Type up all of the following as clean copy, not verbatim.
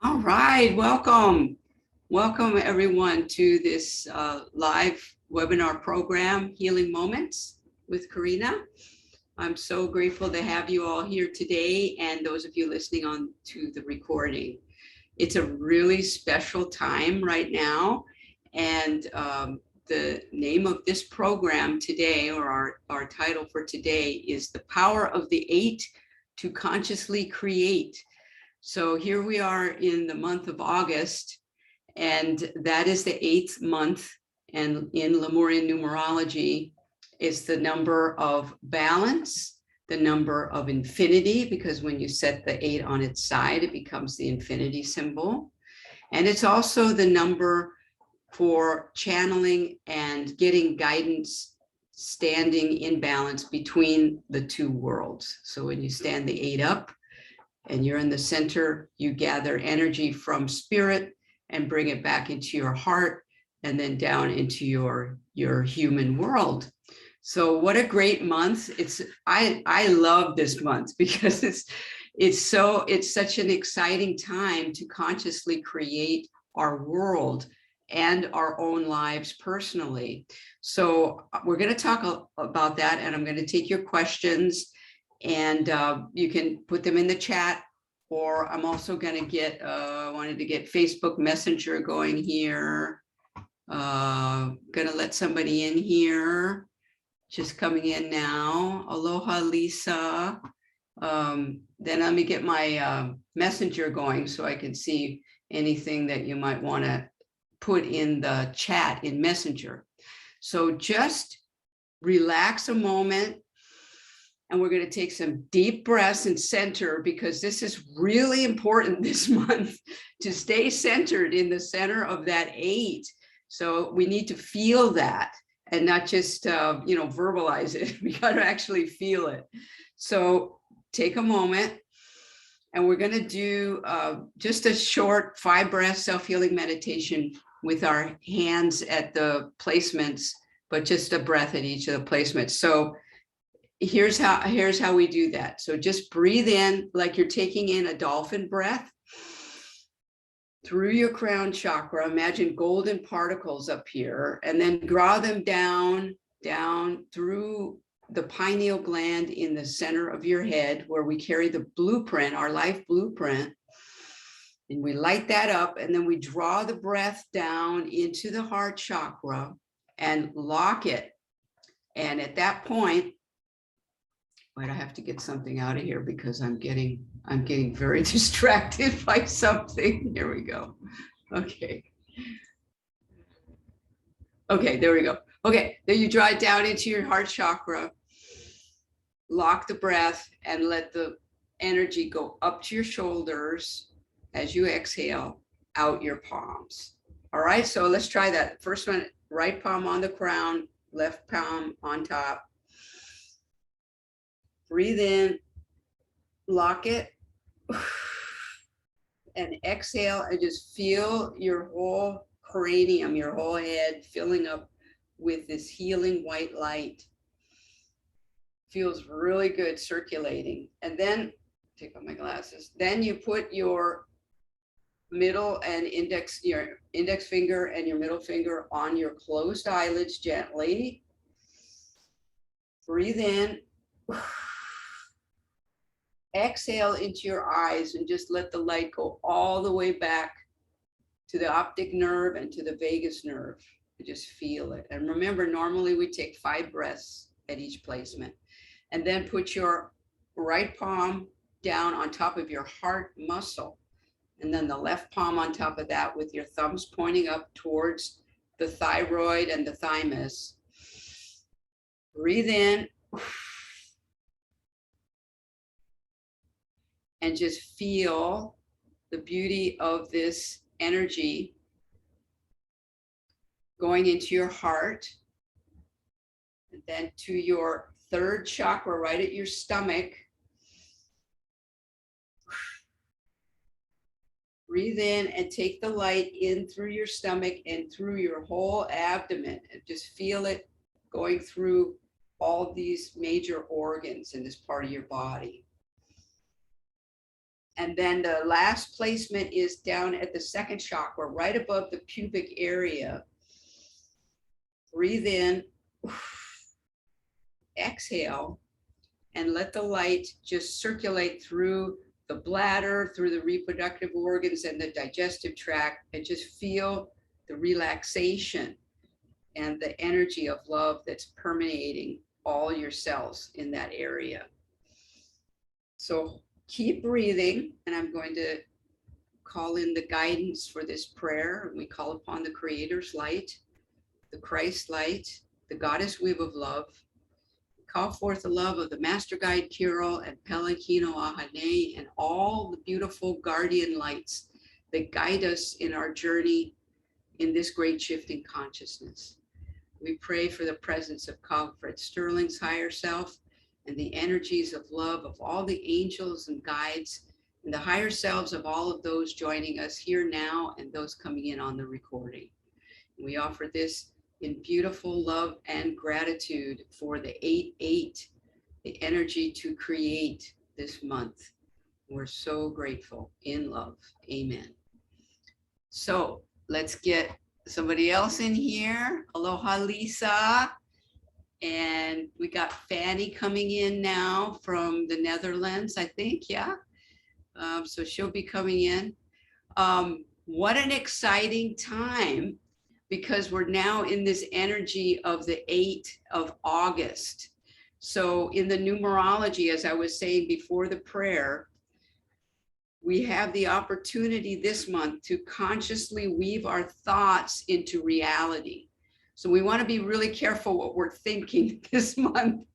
All right, welcome. Welcome everyone to this live webinar program, Healing Moments with Karinna. I'm so grateful to have you all here today and those of you listening on to the recording. It's a really special time right now, and the name of this program today, or our title for today, is The Power of the Eight to Consciously Create. So here we are in the month of August, and that is the 8th month. And in Lemurian Numerology, it's the number of balance, the number of infinity, because when you set the 8 on its side, it becomes the infinity symbol. And it's also the number for channeling and getting guidance, standing in balance between the two worlds. So when you stand the 8 up, and you're in the center, you gather energy from spirit and bring it back into your heart and then down into your human world. So what a great month. I love this month because it's such an exciting time to consciously create our world and our own lives personally. So we're going to talk about that, and I'm going to take your questions. And you can put them in the chat, or I'm also going to get, wanted to get Facebook Messenger going here. Going to let somebody in here, just coming in now. Aloha, Lisa. Then let me get my Messenger going so I can see anything that you might want to put in the chat in Messenger. So just relax a moment. And we're going to take some deep breaths and center, because this is really important this month to stay centered in the center of that 8. So we need to feel that and not just, verbalize it. We got to actually feel it. So take a moment, and we're going to do just a short 5-breath self-healing meditation with our hands at the placements, but just a breath at each of the placements. So here's how we do that. So just breathe in like you're taking in a dolphin breath through your crown chakra. Imagine golden particles up here, and then draw them down through the pineal gland in the center of your head, where we carry the blueprint, our life blueprint. And we light that up, and then we draw the breath down into the heart chakra and lock it. And at that point, wait, I have to get something out of here because I'm getting very distracted by something. Here we go. Okay, there we go. Okay, then you draw it down into your heart chakra, lock the breath, and let the energy go up to your shoulders as you exhale, out your palms. All right, so let's try that. First one, right palm on the crown, left palm on top. Breathe in, lock it, and exhale, and just feel your whole cranium, your whole head filling up with this healing white light. Feels really good, circulating. And then, take off my glasses, then you put your middle and your index finger and your middle finger on your closed eyelids gently. Breathe in. Exhale into your eyes and just let the light go all the way back to the optic nerve and to the vagus nerve. Just feel it. And remember, normally we take 5 breaths at each placement. And then put your right palm down on top of your heart muscle. And then the left palm on top of that with your thumbs pointing up towards the thyroid and the thymus. Breathe in. And just feel the beauty of this energy going into your heart, and then to your 3rd chakra, right at your stomach. Breathe in and take the light in through your stomach and through your whole abdomen, and just feel it going through all these major organs in this part of your body. And then the last placement is down at the second chakra, right above the pubic area. Breathe in, exhale, and let the light just circulate through the bladder, through the reproductive organs and the digestive tract, and just feel the relaxation and the energy of love that's permeating all your cells in that area. So keep breathing, and I'm going to call in the guidance for this prayer. And we call upon the Creator's light, the Christ light, the Goddess web of love. Call forth the love of the Master Guide Kirill and Pelakino Ahane and all the beautiful guardian lights that guide us in our journey in this great shift in consciousness. We pray for the presence of Cogfred Sterling's higher self and the energies of love of all the angels and guides and the higher selves of all of those joining us here now and those coming in on the recording. We offer this in beautiful love and gratitude for the 8-8, the energy to create this month. We're so grateful in love. Amen. So let's get somebody else in here. Aloha, Lisa. And we got Fanny coming in now from the Netherlands, I think. Yeah. So she'll be coming in. What an exciting time, because we're now in this energy of the 8th of August. So in the numerology, as I was saying before the prayer, we have the opportunity this month to consciously weave our thoughts into reality. So we want to be really careful what we're thinking this month,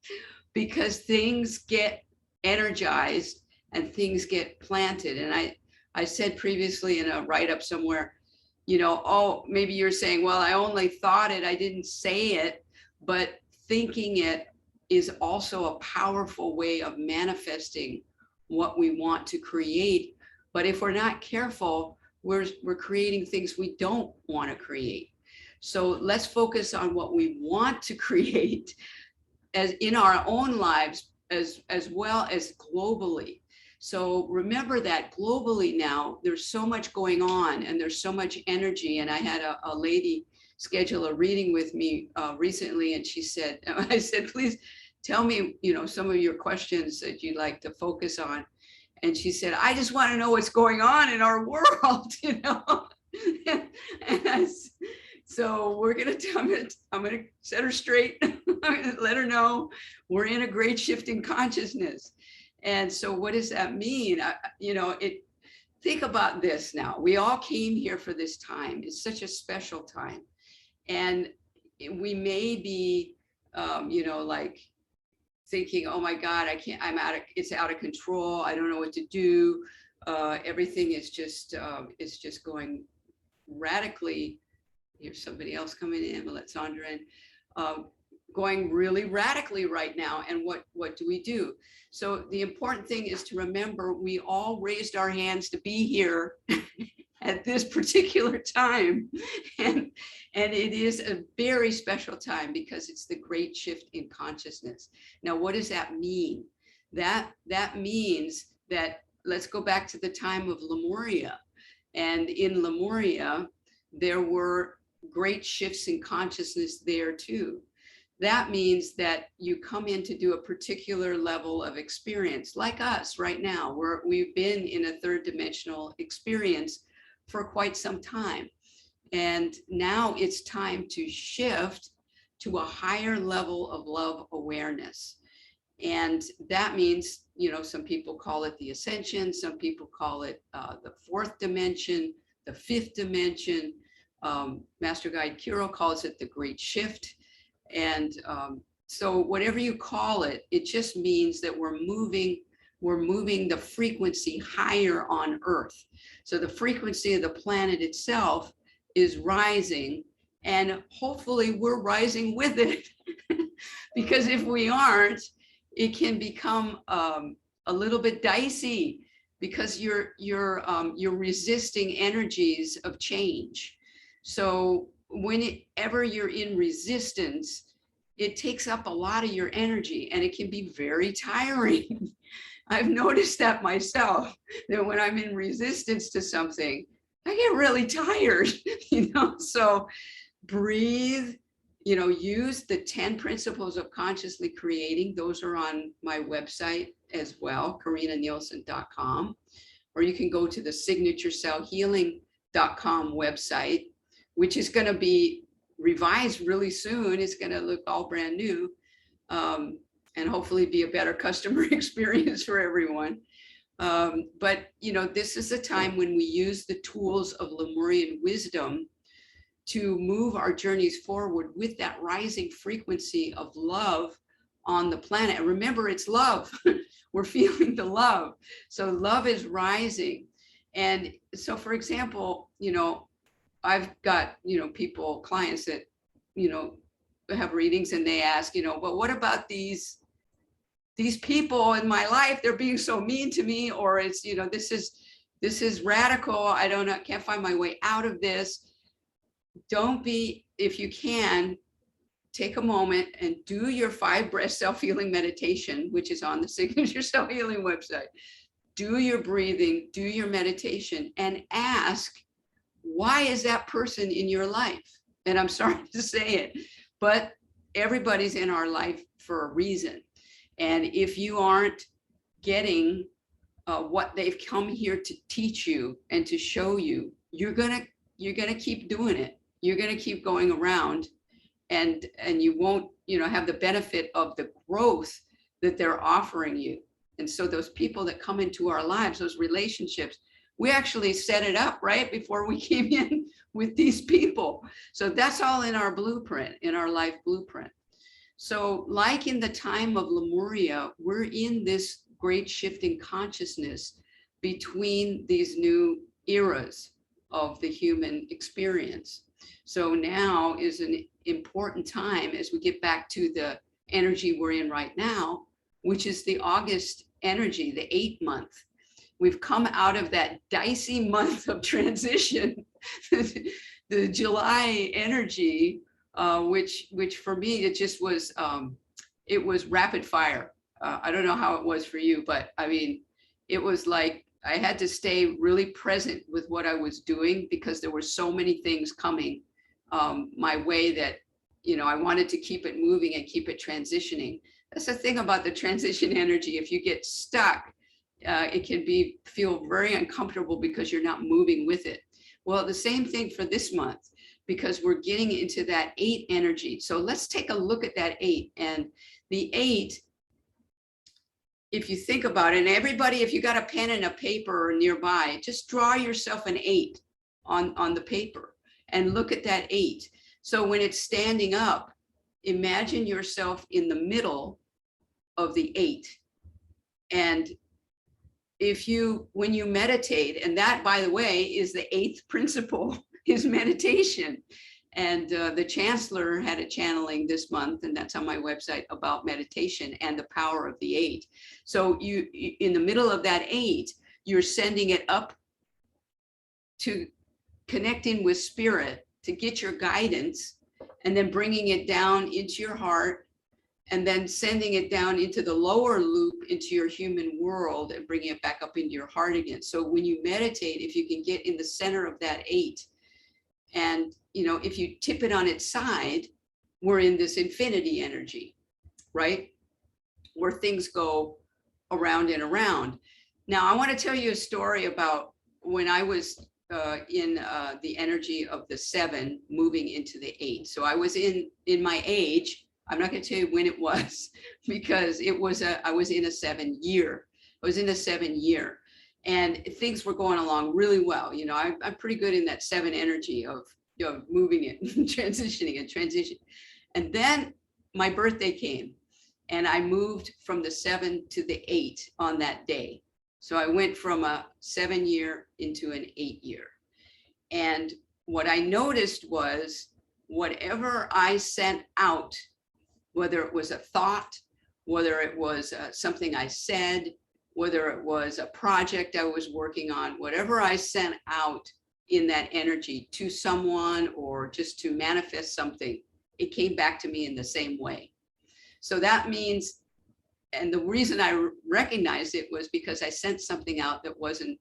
because things get energized and things get planted. And I said previously in a write-up somewhere, you know, oh, maybe you're saying, well, I only thought it, I didn't say it, but thinking it is also a powerful way of manifesting what we want to create. But if we're not careful, we're creating things we don't want to create. So let's focus on what we want to create as in our own lives as well as globally. So remember that globally now, there's so much going on and there's so much energy. And I had a lady schedule a reading with me recently, and she said, I said, please tell me, you know, some of your questions that you'd like to focus on. And she said, I just want to know what's going on in our world, you know. So we're gonna, I'm gonna set her straight, let her know we're in a great shift in consciousness. And so what does that mean? You know, think about this now. We all came here for this time. It's such a special time. And we may be, you know, like thinking, oh my God, I can't, it's out of control. I don't know what to do. Everything is just going radically. Here's somebody else coming in, we'll let Sandra in. Going really radically right now. And what do we do? So the important thing is to remember, we all raised our hands to be here at this particular time. And it is a very special time because it's the great shift in consciousness. Now, what does that mean? That means that, let's go back to the time of Lemuria. And in Lemuria, there were great shifts in consciousness there too. That means that you come in to do a particular level of experience, like us right now, where we've been in a third dimensional experience for quite some time. And now it's time to shift to a higher level of love awareness. And that means, you know, some people call it the ascension, some people call it the fourth dimension, the fifth dimension. Master Guide Kirill calls it the great shift. And so whatever you call it, it just means that we're moving the frequency higher on Earth. So the frequency of the planet itself is rising, and hopefully we're rising with it. Because if we aren't, it can become a little bit dicey, because you're resisting energies of change. So whenever you're in resistance, it takes up a lot of your energy, and it can be very tiring. I've noticed that myself, that when I'm in resistance to something, I get really tired, so breathe, use the 10 principles of consciously creating. Those are on my website as well, KarinnaNielsen.com, or you can go to the signaturecellhealing.com website, which is going to be revised really soon. It's going to look all brand new, and hopefully be a better customer experience for everyone. But this is a time when we use the tools of Lemurian wisdom to move our journeys forward with that rising frequency of love on the planet. And remember, it's love. We're feeling the love. So love is rising. And so, for example, I've got, clients that, have readings, and they ask, but what about these people in my life? They're being so mean to me, or it's, this is radical. I can't find my way out of this. Don't be, if you can, take a moment and do your 5 breath self-healing meditation, which is on the Signature Self Healing website. Do your breathing, do your meditation, and ask, why is that person in your life? And I'm sorry to say it, but everybody's in our life for a reason. And if you aren't getting what they've come here to teach you and to show you, you're gonna keep doing it. You're gonna keep going around, and you won't, have the benefit of the growth that they're offering you. And so those people that come into our lives, those relationships, we actually set it up right before we came in with these people. So that's all in our blueprint, in our life blueprint. So like in the time of Lemuria, we're in this great shift in consciousness between these new eras of the human experience. So now is an important time as we get back to the energy we're in right now, which is the August energy, the 8th month. We've come out of that dicey month of transition, the July energy, which for me, it just was, it was rapid fire. I don't know how it was for you, but I mean, it was like I had to stay really present with what I was doing because there were so many things coming my way that, I wanted to keep it moving and keep it transitioning. That's the thing about the transition energy. If you get stuck, it can feel very uncomfortable because you're not moving with it. Well, the same thing for this month, because we're getting into that 8 energy. So let's take a look at that 8. And the 8, if you think about it, and everybody, if you got a pen and a paper nearby, just draw yourself an 8 on the paper and look at that 8. So when it's standing up, imagine yourself in the middle of the 8. And when you meditate, and that, by the way, is the 8th principle, is meditation. And the Chancellor had a channeling this month, and that's on my website, about meditation and the power of the 8. So you in the middle of that 8, you're sending it up to connecting with spirit to get your guidance, and then bringing it down into your heart, and then sending it down into the lower loop into your human world and bringing it back up into your heart again. So when you meditate, if you can get in the center of that 8, and if you tip it on its side, we're in this infinity energy, right? Where things go around and around. Now, I want to tell you a story about when I was in the energy of the 7 moving into the 8. So I was in my age. I'm not going to tell you when it was, because I was in a 7 year. I was in a 7 year, and things were going along really well. I'm pretty good in that 7 energy of moving it, transitioning and transition. And then my birthday came, and I moved from the 7 to the 8 on that day. So I went from a 7 year into an 8 year. And what I noticed was whatever I sent out, whether it was a thought, whether it was something I said, whether it was a project I was working on, whatever I sent out in that energy to someone or just to manifest something, it came back to me in the same way. So that means and the reason I recognized it was because I sent something out that wasn't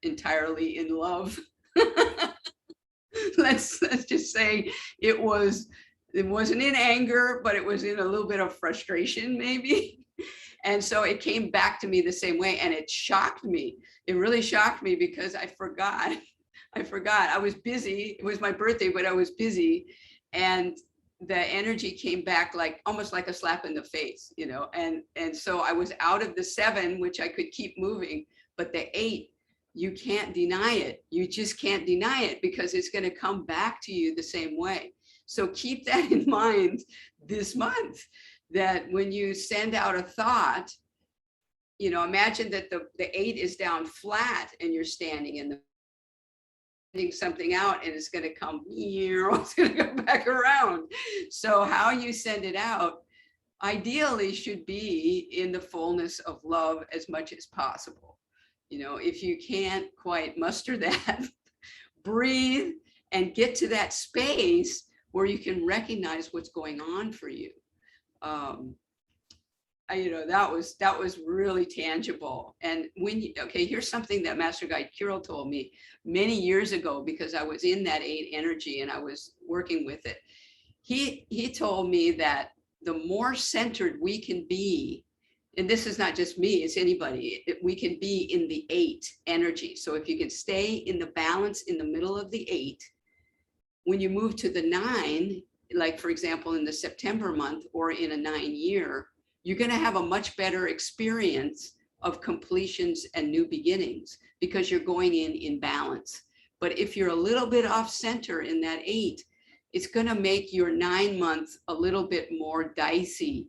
entirely in love. let's just say it wasn't in anger, but it was in a little bit of frustration maybe. And so it came back to me the same way, and it shocked me. It really shocked me because I forgot. I was busy. It was my birthday, but I was busy. And the energy came back like almost like a slap in the face, you know, and so I was out of the 7, which I could keep moving, but the 8, you can't deny it. You just can't deny it because it's going to come back to you the same way. So keep that in mind this month, that when you send out a thought, you know, imagine that the 8 is down flat and you're standing in the something out, and it's going to come here, it's going to go back around. So how you send it out ideally should be in the fullness of love as much as possible. You know, if you can't quite muster that, breathe and get to that space where you can recognize what's going on for you. You know, that was really tangible. And when you, okay, here's something that Master Guide Kirill told me many years ago, because I was in that 8 energy and I was working with it. He told me that the more centered we can be, and this is not just me, it's anybody, we can be in the 8 energy. So if you can stay in the balance in the middle of the 8, when you move to the 9, like for example, in the September month or in a 9 year, you're going to have a much better experience of completions and new beginnings because you're going in balance. But if you're a little bit off center in that 8, it's going to make your 9 months a little bit more dicey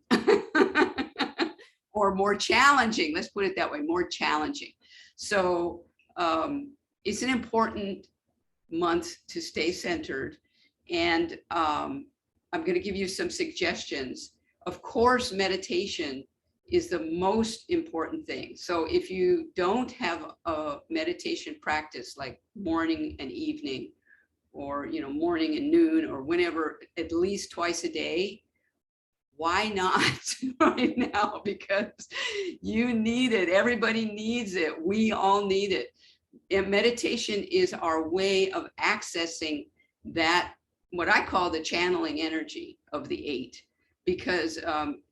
or more challenging. Let's put it that way, more challenging. So it's an important month to stay centered. And I'm going to give you some suggestions. Of course, meditation is the most important thing. So if you don't have a meditation practice like morning and evening, or you know, morning and noon, or whenever, at least twice a day, why not right now? Because you need it. Everybody needs it. We all need it. And meditation is our way of accessing that, what I call the channeling energy of the 8. Because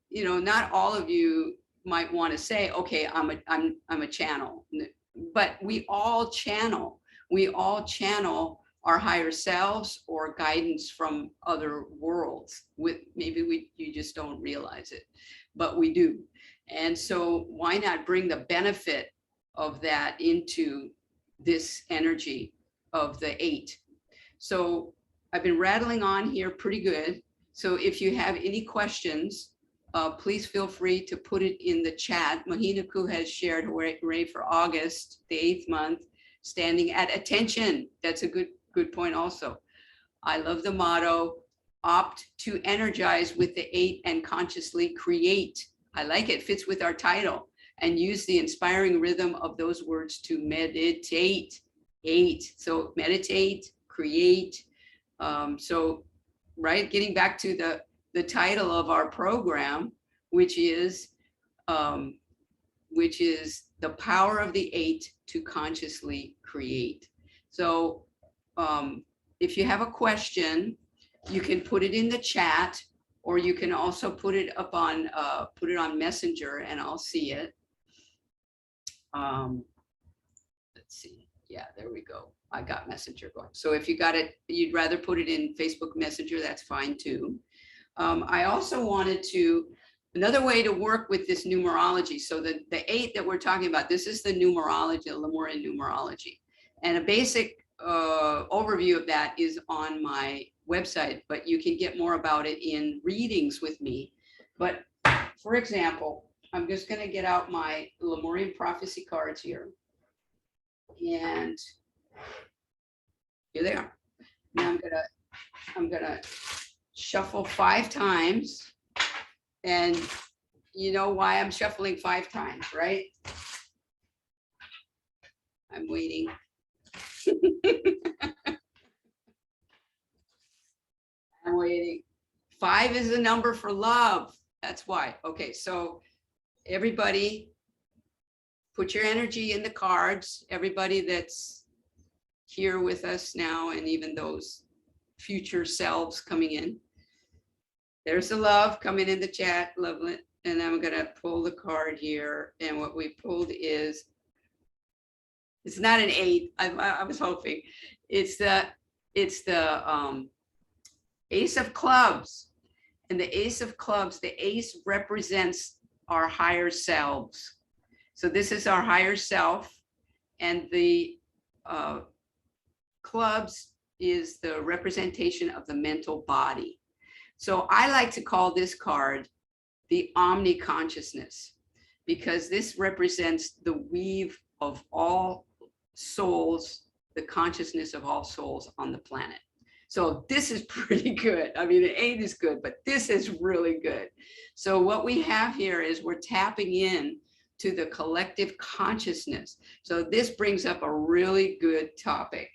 you know, not all of you might want to say, okay, I'm a channel, but we all channel. We all channel our higher selves or guidance from other worlds. With maybe you just don't realize it, but we do. And so why not bring the benefit of that into this energy of the 8? So I've been rattling on here pretty good. So if you have any questions, please feel free to put it in the chat. Mahinaku has shared her ray for August, the 8th month, standing at attention. That's a good point also. I love the motto, opt to energize with the 8 and consciously create. I like it, fits with our title. And use the inspiring rhythm of those words to meditate. 8. So meditate, create. So, right, getting back to the title of our program, which is the power of the 8 to consciously create. So if you have a question, you can put it in the chat, or you can also put it up on Messenger, and I'll see it. Let's see. Yeah, there we go. I got Messenger going. So if you got it, you'd rather put it in Facebook Messenger, that's fine too. I also wanted to, another way to work with this numerology. So the 8 that we're talking about, this is the numerology, the Lemurian Numerology. And a basic overview of that is on my website, but you can get more about it in readings with me. But for example, I'm just going to get out my Lemurian prophecy cards here. And here they are. Now I'm gonna shuffle 5 times. And you know why I'm shuffling 5 times, right? I'm waiting. I'm waiting. 5 is the number for love. That's why. Okay, so everybody, put your energy in the cards. Everybody that's here with us now, and even those future selves coming in. There's the love coming in the chat, lovely. And I'm gonna pull the card here. And what we pulled is, it's not an 8. I was hoping. It's the Ace of Clubs. And the Ace of Clubs, the ace represents our higher selves. So this is our higher self, and the clubs is the representation of the mental body. So I like to call this card the Omni Consciousness, because this represents the weave of all souls, the consciousness of all souls on the planet. So this is pretty good. I mean, the 8 is good, but this is really good. So what we have here is we're tapping in to the collective consciousness. So this brings up a really good topic,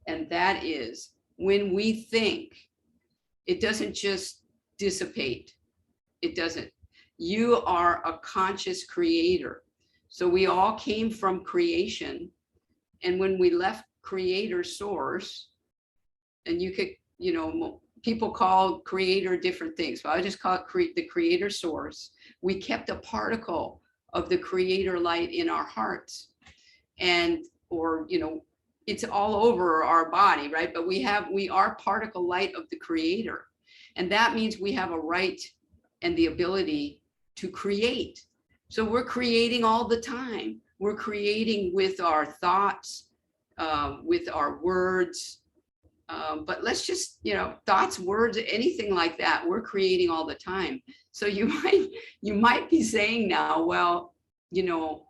and that is, when we think, it doesn't just dissipate. It doesn't. You are a conscious creator. So we all came from creation. And when we left creator source, and you could, you know, people call creator different things, but I just call it the creator source. We kept a particle of the creator light in our hearts. And, or, you know, it's all over our body, right? But we are particle light of the creator. And that means we have a right and the ability to create. So we're creating all the time. We're creating with our thoughts, with our words. But let's just, you know, thoughts, words, anything like that, we're creating all the time. So you might be saying now, well, you know,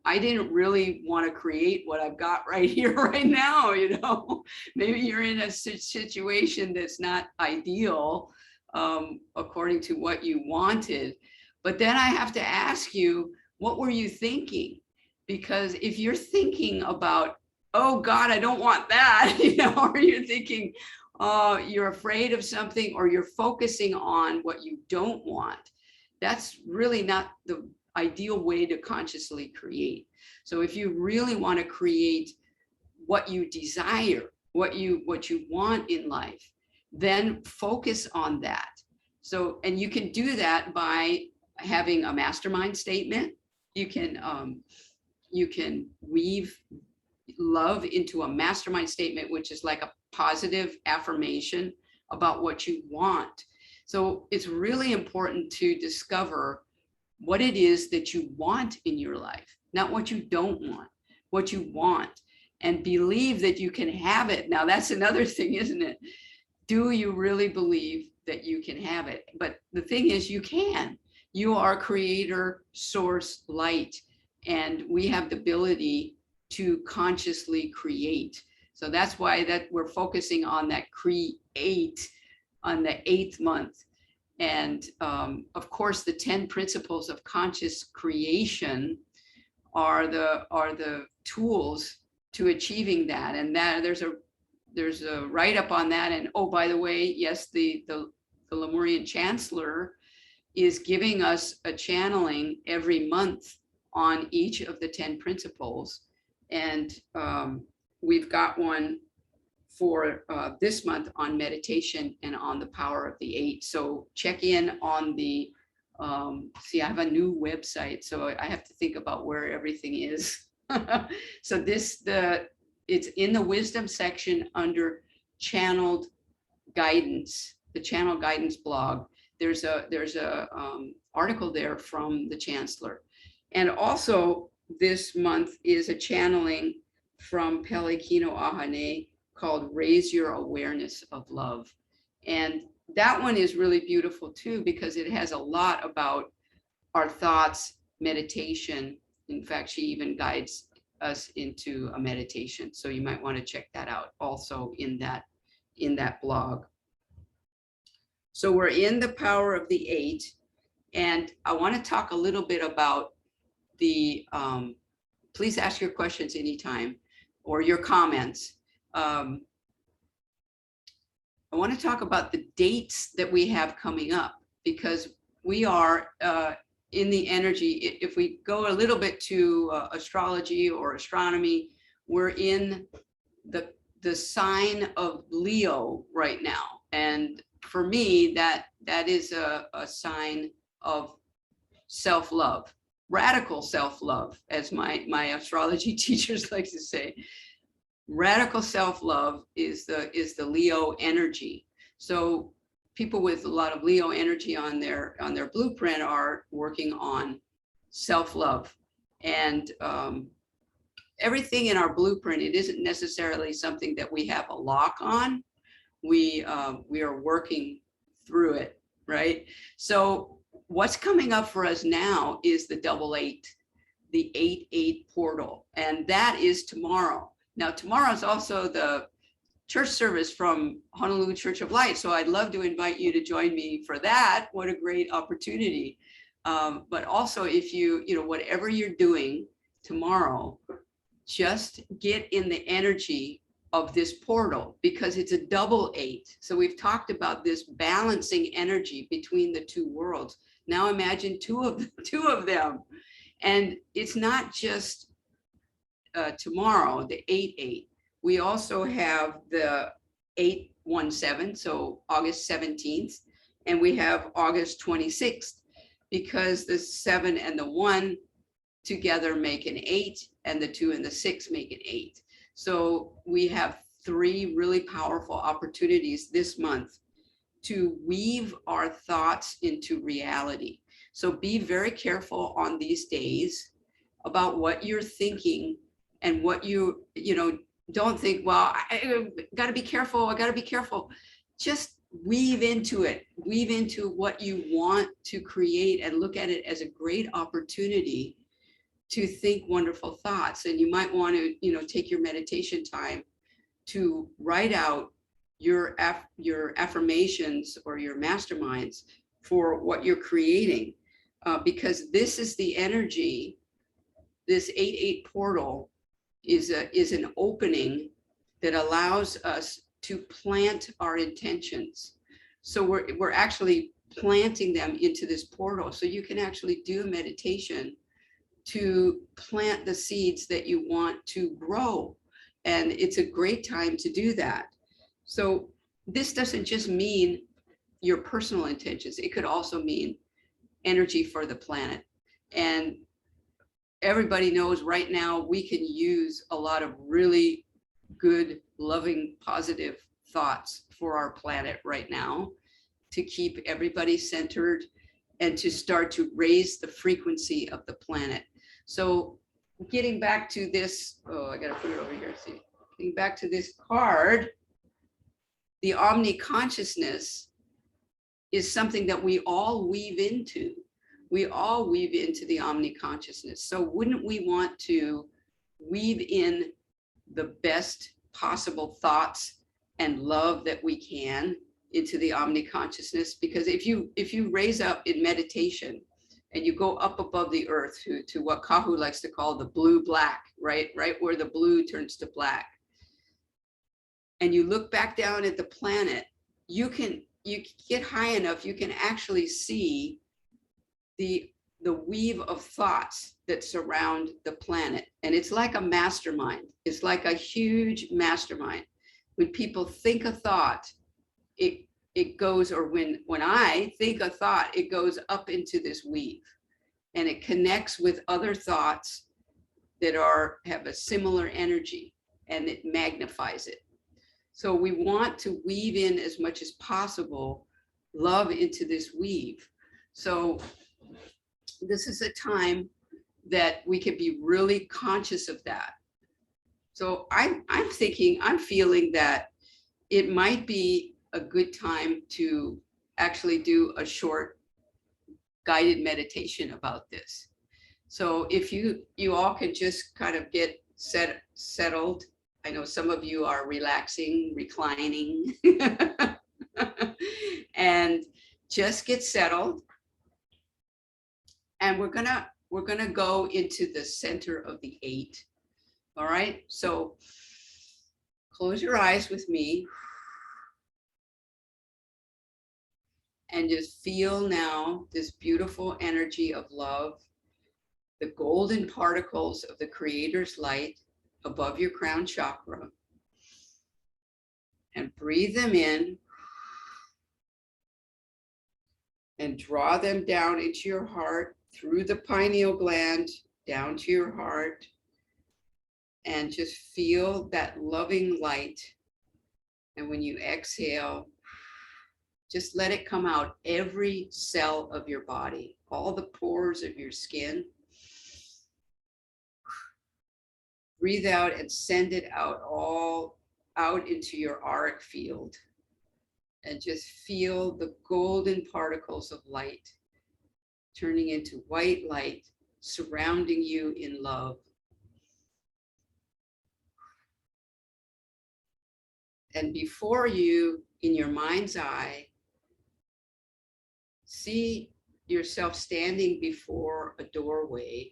I didn't really want to create what I've got right here, right now, you know. Maybe you're in a situation that's not ideal, according to what you wanted. But then I have to ask you, what were you thinking? Because if you're thinking about, oh God, I don't want that, you know, or you're thinking, you're afraid of something, or you're focusing on what you don't want, that's really not the ideal way to consciously create. So if you really want to create what you desire, what you want in life, then focus on that. So, and you can do that by having a mastermind statement. You can weave love into a mastermind statement, which is like a positive affirmation about what you want. So it's really important to discover what it is that you want in your life, not what you don't want, what you want, and believe that you can have it. Now that's another thing, isn't it? Do you really believe that you can have it? But the thing is, you can. You are creator, source, light, and we have the ability to consciously create. So that's why that we're focusing on that create on the 8th month. And of course, the 10 principles of conscious creation are the tools to achieving that. And that there's a write-up on that. And oh, by the way, yes, the Lemurian Chancellor is giving us a channeling every month on each of the 10 principles. And we've got one for this month on meditation and on the power of the 8. So check in on the, see, I have a new website, so I have to think about where everything is. So it's in the wisdom section under channeled guidance, the channel guidance blog. There's a article there from the Chancellor. And also this month is a channeling from Pele Kino Ahane called Raise Your Awareness of Love. And that one is really beautiful too, because it has a lot about our thoughts, meditation. In fact, she even guides us into a meditation. So you might want to check that out also in that blog. So we're in the power of the 8. And I want to talk a little bit about the, please ask your questions anytime or your comments. I want to talk about the dates that we have coming up, because we are in the energy. If we go a little bit to astrology or astronomy, we're in the sign of Leo right now. And for me, that is a sign of self-love, radical self-love, as my astrology teachers like to say. Radical self-love is the Leo energy. So people with a lot of Leo energy on their blueprint are working on self-love. And everything in our blueprint, it isn't necessarily something that we have a lock on. We are working through it, right? So what's coming up for us now is the 88, the 88 portal, and that is tomorrow. Now, tomorrow is also the church service from Honolulu Church of Light, so I'd love to invite you to join me for that. What a great opportunity. But also, if you whatever you're doing tomorrow, just get in the energy of this portal, because it's a 88. So we've talked about this balancing energy between the two worlds. Now imagine two of them. And it's not just tomorrow, the 88. We also have the 817, so August 17th, and we have August 26th, because the 7 and the 1 together make an 8, and the 2 and the 6 make an 8. So we have 3 really powerful opportunities this month to weave our thoughts into reality. So be very careful on these days about what you're thinking, and what don't think, well, I gotta be careful, I gotta be careful. Just weave into it, weave into what you want to create, and look at it as a great opportunity to think wonderful thoughts. And you might want to, take your meditation time to write out your affirmations or your masterminds for what you're creating, because this is the energy. This 88 portal is an opening that allows us to plant our intentions. So we're actually planting them into this portal. So you can actually do a meditation to plant the seeds that you want to grow. And it's a great time to do that. So this doesn't just mean your personal intentions. It could also mean energy for the planet. And everybody knows right now we can use a lot of really good, loving, positive thoughts for our planet right now to keep everybody centered and to start to raise the frequency of the planet. So getting back to this, I gotta put it over here, see. Getting back to this card, the Omni Consciousness is something that we all weave into. We all weave into the Omni Consciousness. So wouldn't we want to weave in the best possible thoughts and love that we can into the Omni Consciousness? Because if you raise up in meditation and you go up above the earth to what Kahu likes to call the blue-black, right where the blue turns to black, and you look back down at the planet, you get high enough, you can actually see the weave of thoughts that surround the planet. And it's like a mastermind. It's like a huge mastermind. When people think a thought, it goes, or when I think a thought, it goes up into this weave, and it connects with other thoughts that have a similar energy, and it magnifies it. So we want to weave in as much as possible love into this weave. So this is a time that we can be really conscious of that. So I'm feeling that it might be a good time to actually do a short guided meditation about this. So if you all can just kind of get settled. I know some of you are relaxing, reclining, and just get settled. And we're gonna go into the center of the 8. All right, so close your eyes with me. And just feel now this beautiful energy of love, the golden particles of the Creator's light above your crown chakra. And breathe them in and draw them down into your heart through the pineal gland down to your heart. And just feel that loving light. And when you exhale, just let it come out every cell of your body, all the pores of your skin. Breathe out and send it out, all out into your auric field. And just feel the golden particles of light turning into white light, surrounding you in love. And before you, in your mind's eye, see yourself standing before a doorway.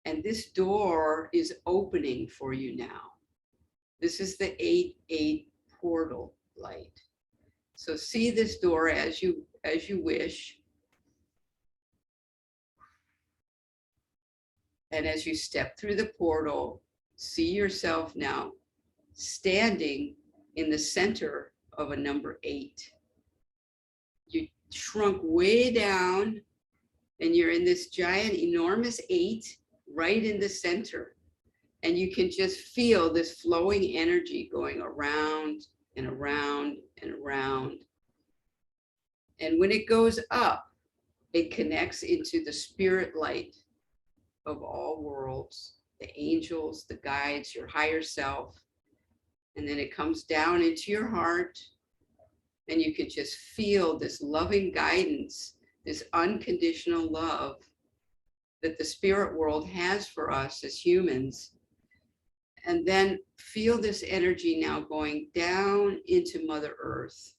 And this door is opening for you now. This is the 8-8 portal light. So see this door as you wish. And as you step through the portal, see yourself now standing in the center of a number 8. You shrunk way down and you're in this giant, enormous 8 right in the center. And you can just feel this flowing energy going around and around and around. And when it goes up, it connects into the spirit light of all worlds, the angels, the guides, your higher self. And then it comes down into your heart, and you can just feel this loving guidance, this unconditional love that the spirit world has for us as humans. And then feel this energy now going down into Mother Earth.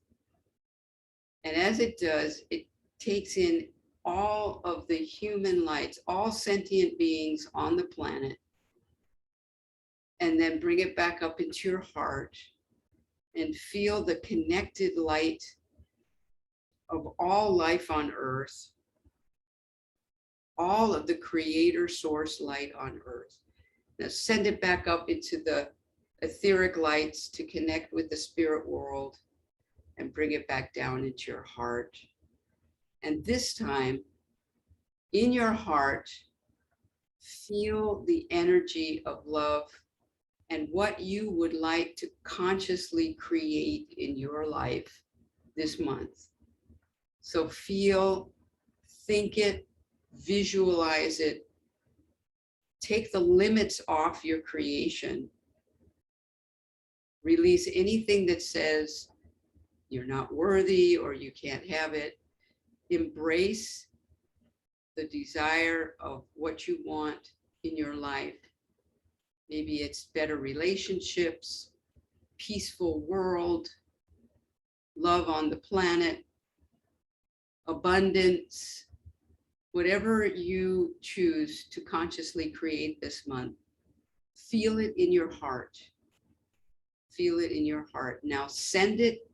And as it does, it takes in all of the human lights, all sentient beings on the planet, and then bring it back up into your heart and feel the connected light of all life on earth, all of the creator source light on earth. Now send it back up into the etheric lights to connect with the spirit world and bring it back down into your heart. And this time, in your heart, feel the energy of love and what you would like to consciously create in your life this month. So feel, think it, visualize it, take the limits off your creation, release anything that says you're not worthy or you can't have it. Embrace the desire of what you want in your life. Maybe it's better relationships, peaceful world, love on the planet, abundance, whatever you choose to consciously create this month. Feel it in your heart. Feel it in your heart. Now send it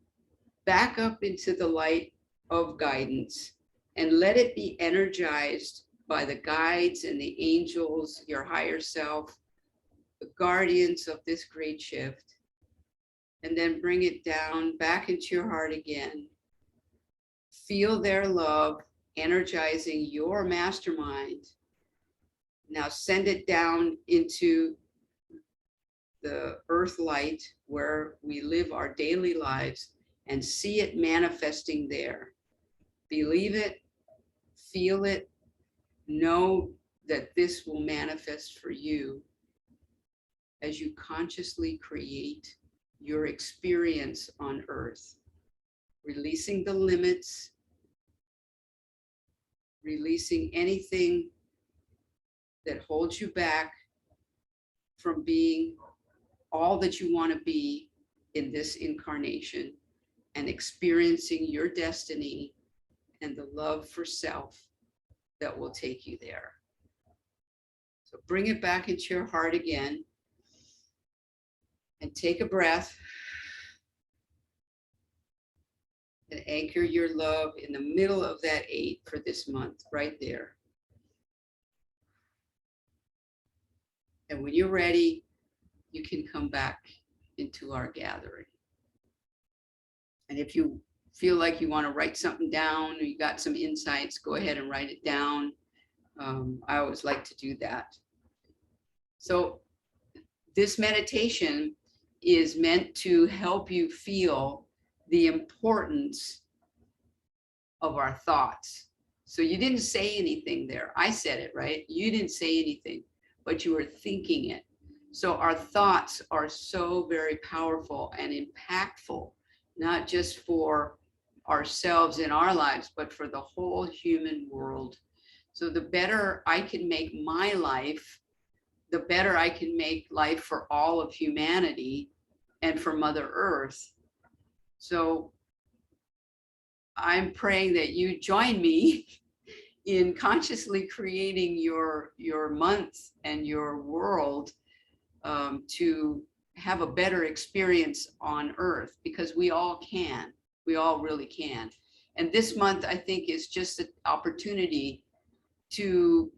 back up into the light of guidance and let it be energized by the guides and the angels, your higher self, the guardians of this great shift. And then bring it down back into your heart again. Feel their love energizing your mastermind. Now send it down into the earth light where we live our daily lives and see it manifesting there. Believe it, feel it, know that this will manifest for you as you consciously create your experience on earth, releasing the limits, releasing anything that holds you back from being all that you want to be in this incarnation and experiencing your destiny and the love for self that will take you there. So bring it back into your heart again and take a breath And anchor your love in the middle of that 8 for this month, right there. And when you're ready, you can come back into our gathering. And if you feel like you want to write something down or you got some insights, go ahead and write it down. I always like to do that. So this meditation is meant to help you feel the importance of our thoughts. So you didn't say anything there. I said it, right? You didn't say anything, but you were thinking it. So our thoughts are so very powerful and impactful, not just for ourselves in our lives, but for the whole human world. So the better I can make my life, the better I can make life for all of humanity and for Mother Earth. So I'm praying that you join me in consciously creating your month and your world to have a better experience on Earth, because we all can. We all really can. And this month, I think, is just an opportunity to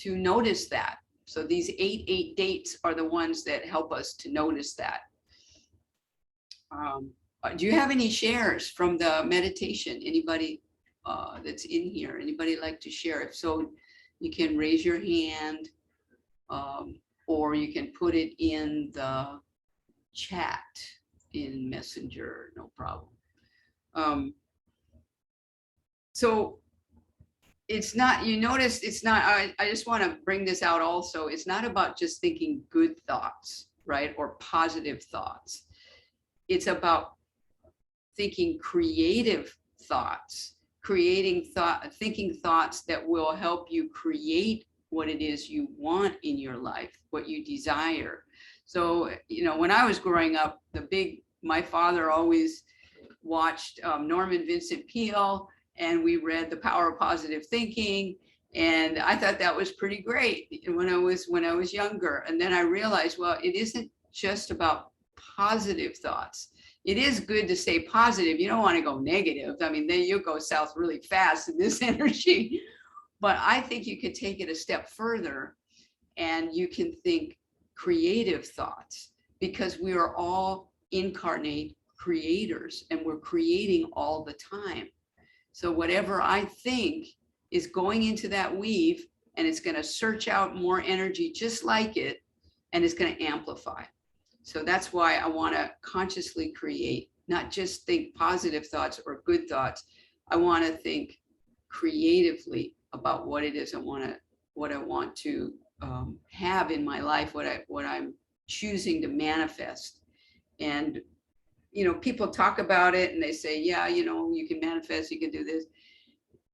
notice that. So these 8/8 dates are the ones that help us to notice that. Do you have any shares from the meditation? Anybody that's in here? Anybody like to share? If so, you can raise your hand, or you can put it in the chat in Messenger, no problem. So it's not, you notice it's not, I just want to bring this out also. It's not about just thinking good thoughts, right? Or positive thoughts. It's about thinking creative thoughts, thinking thoughts that will help you create what it is you want in your life, what you desire. So, you know, when I was growing up, my father always watched Norman Vincent Peale, and we read The Power of Positive Thinking. And I thought that was pretty great when I was younger. And then I realized, well, it isn't just about positive thoughts. It is good to stay positive. You don't want to go negative. I mean, then you'll go south really fast in this energy. But I think you could take it a step further and you can think creative thoughts, because we are all incarnate creators and we're creating all the time. So whatever I think is going into that weave, and it's going to search out more energy just like it, and it's going to amplify. So that's why I want to consciously create, not just think positive thoughts or good thoughts. I want to think creatively about what it is I want to have in my life, what I'm choosing to manifest. And you know, people talk about it and they say, yeah, you know, you can manifest, you can do this.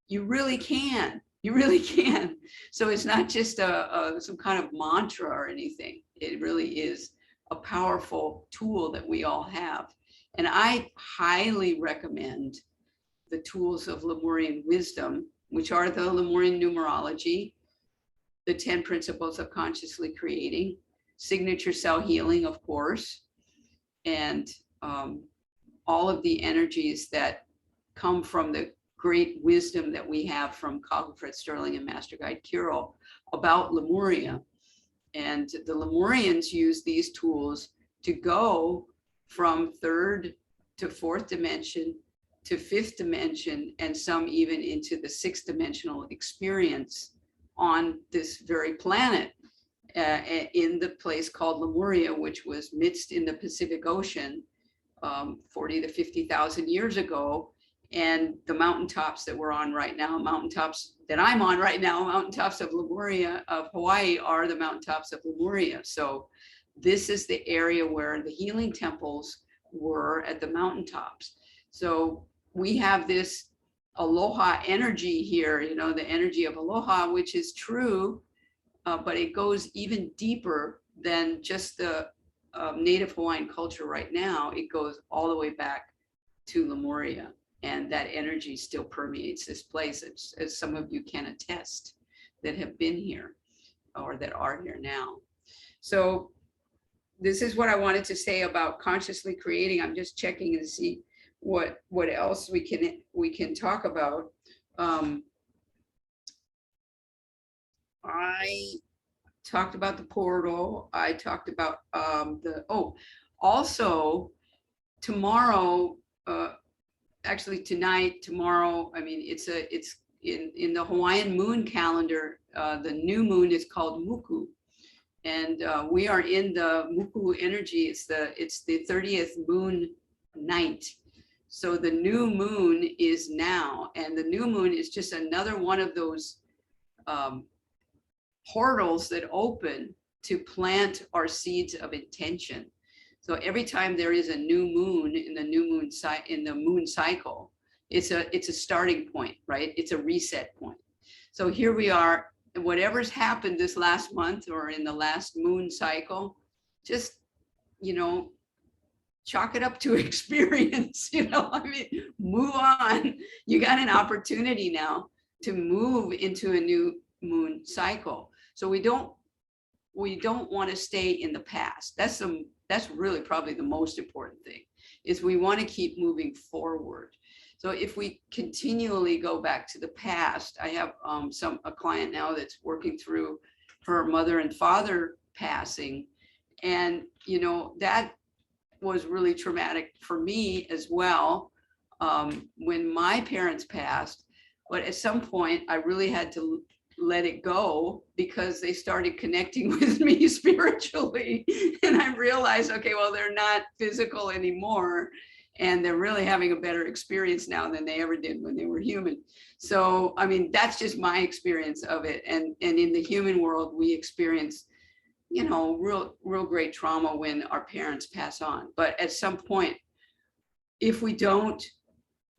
You really can. You really can. So it's not just some kind of mantra or anything. It really is a powerful tool that we all have. And I highly recommend the tools of Lemurian wisdom, which are the Lemurian Numerology, the 10 principles of consciously creating, signature cell healing, of course, and all of the energies that come from the great wisdom that we have from Cosmo Fred Sterling and Master Guide Kirill about Lemuria. And the Lemurians use these tools to go from 3rd to 4th dimension to 5th dimension, and some even into the 6th dimensional experience on this very planet, in the place called Lemuria, which was midst in the Pacific Ocean 40 to 50,000 years ago. And the mountaintops that we're on right now, mountaintops that I'm on right now, mountaintops of Lemuria, of Hawaii, are the mountaintops of Lemuria. So this is the area where the healing temples were, at the mountaintops. So we have this aloha energy here, you know, the energy of aloha, which is true, but it goes even deeper than just the Native Hawaiian culture right now. It goes all the way back to Lemuria, and that energy still permeates this place, as some of you can attest that have been here or that are here now. So this is what I wanted to say about consciously creating. I'm just checking to see what else we can talk about. I talked about the portal. I talked about also tomorrow, actually tonight, tomorrow, I mean, it's in the Hawaiian moon calendar, the new moon is called Muku. And we are in the Muku energy. It's the 30th moon night. So the new moon is now, and the new moon is just another one of those portals that open to plant our seeds of intention. So every time there is a new moon in the moon cycle, it's a starting point, right? It's a reset point. So here we are, and whatever's happened this last month or in the last moon cycle, just, chalk it up to experience, I mean, move on. You got an opportunity now to move into a new moon cycle. So we don't want to stay in the past. That's really probably the most important thing, is we want to keep moving forward. So if we continually go back to the past, I have a client now that's working through her mother and father passing. And, that was really traumatic for me as well, when my parents passed. But at some point, I really had to let it go because they started connecting with me spiritually. And I realized, okay, well, they're not physical anymore. And they're really having a better experience now than they ever did when they were human. So, I mean, that's just my experience of it. And in the human world, we experience, real great trauma when our parents pass on. But at some point, if we don't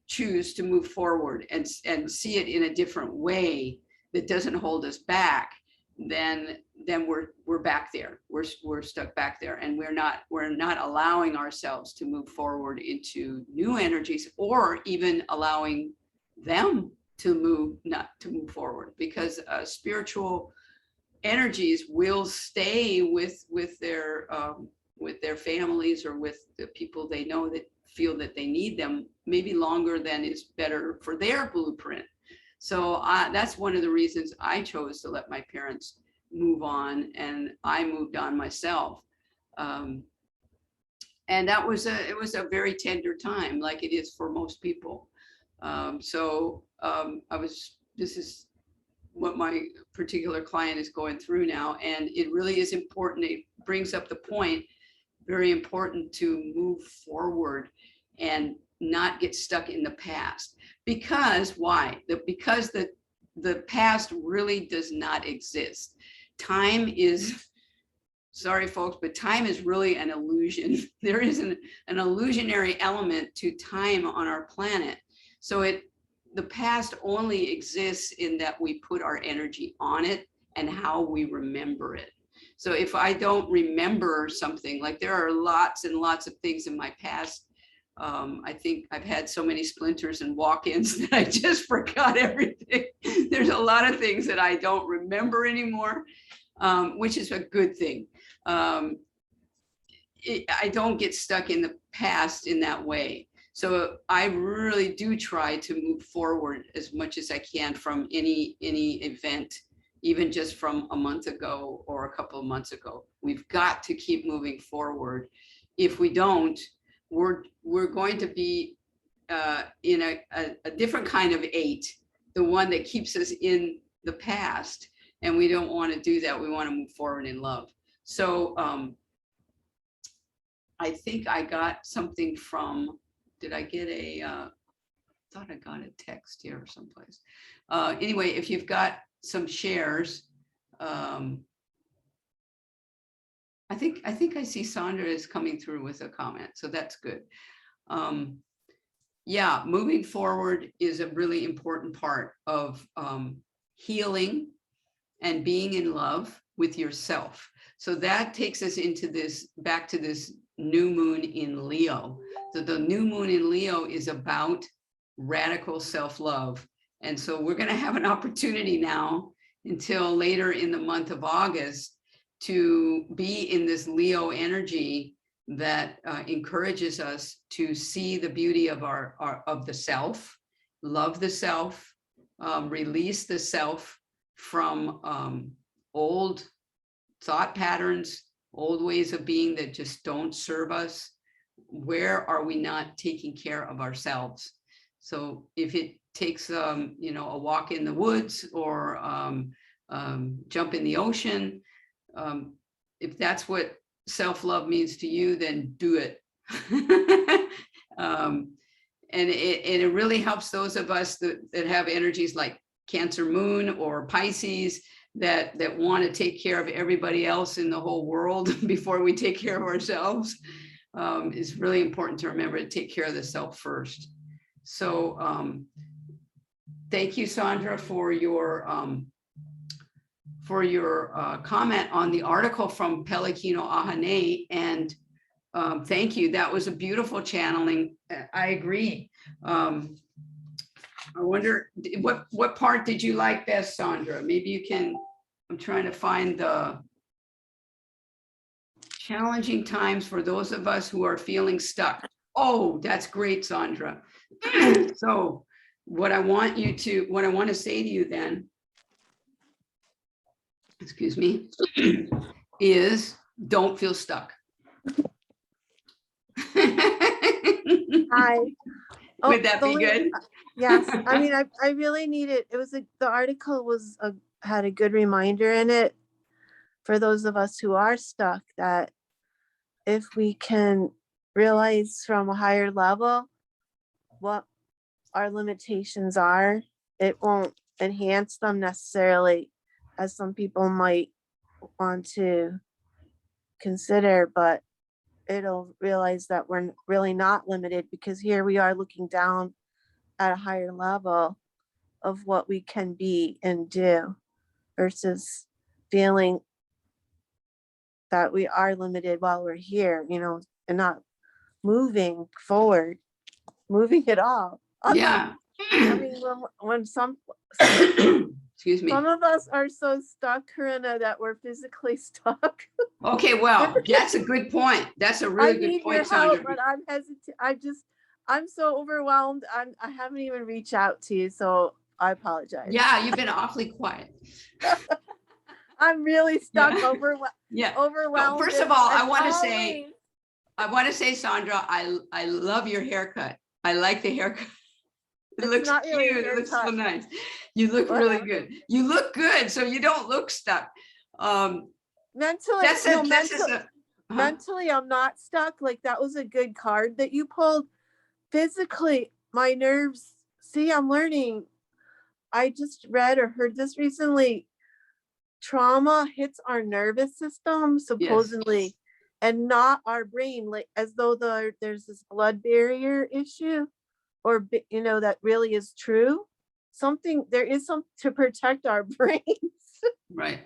choose to move forward and see it in a different way that doesn't hold us back, then we're back there. We're stuck back there, and we're not allowing ourselves to move forward into new energies, or even allowing them to move forward, because spiritual energies will stay with their families or with the people they know that feel that they need them, maybe longer than is better for their blueprint. So that's one of the reasons I chose to let my parents move on, and I moved on myself. And that it was a very tender time, like it is for most people. This is what my particular client is going through now. And it really is important. It brings up the point, very important, to move forward and not get stuck in the past. Because why? Because the past really does not exist. Time is, sorry folks, but time is really an illusion. There is an illusionary element to time on our planet. So the past only exists in that we put our energy on it and how we remember it. So if I don't remember something, like there are lots and lots of things in my past, I think I've had so many splinters and walk-ins that I just forgot everything. There's a lot of things that I don't remember anymore, which is a good thing. I don't get stuck in the past in that way. So I really do try to move forward as much as I can from any event, even just from a month ago or a couple of months ago. We've got to keep moving forward. If we don't, we're going to be in a different kind of 8, the one that keeps us in the past. And we don't want to do that. We want to move forward in love. So I think I got something from, did I get thought I got a text here or someplace. Anyway, if you've got some shares, I think I see Sandra is coming through with a comment, so that's good. Yeah, moving forward is a really important part of healing and being in love with yourself. So that takes us into back to this new moon in Leo. So the new moon in Leo is about radical self-love. And so we're going to have an opportunity now until later in the month of August to be in this Leo energy that encourages us to see the beauty of of the self, love the self, release the self from old thought patterns, old ways of being that just don't serve us. Where are we not taking care of ourselves? So if it takes, you know, a walk in the woods or jump in the ocean, if that's what self-love means to you, then do it. And it really helps those of us that have energies like Cancer Moon or Pisces that want to take care of everybody else in the whole world before we take care of ourselves. It's really important to remember to take care of the self first. So thank you, Sandra, for your comment on the article from Pelekino Ahane. And thank you. That was a beautiful channeling. I agree. I wonder, what part did you like best, Sandra? Maybe you can, I'm trying to find the challenging times for those of us who are feeling stuck. Oh, that's great, Sandra. So what I want to say to you then, excuse me, is don't feel stuck. Hi. Would that be good? Yes. I mean, I really needed, it was the article was had a good reminder in it for those of us who are stuck, that if we can realize from a higher level what our limitations are, it won't enhance them necessarily, as some people might want to consider, but it'll realize that we're really not limited, because here we are looking down at a higher level of what we can be and do, versus feeling that we are limited while we're here, you know, and not moving forward, moving at all. Yeah. I mean, when Excuse me. some of us are so stuck, Karinna, that we're physically stuck. Okay, well, that's a good point. That's a really good point, Sandra. But I'm hesitant. I'm so overwhelmed. I haven't even reached out to you, so I apologize. Yeah, you've been awfully quiet. I'm really stuck, Yeah. overwhelmed. Well, first of all, I want to say, Sandra, I love your haircut. I like the haircut. It looks not really cute. It looks so nice. You look really good. You look good, so you don't look stuck. Mentally, mentally, I'm not stuck. Like, that was a good card that you pulled. Physically, my nerves. See, I'm learning. I just read or heard this recently. Trauma hits our nervous system, supposedly, yes, and not our brain, like as though there's this blood barrier issue, or, you know, that really is true. There is something to protect our brains. Right.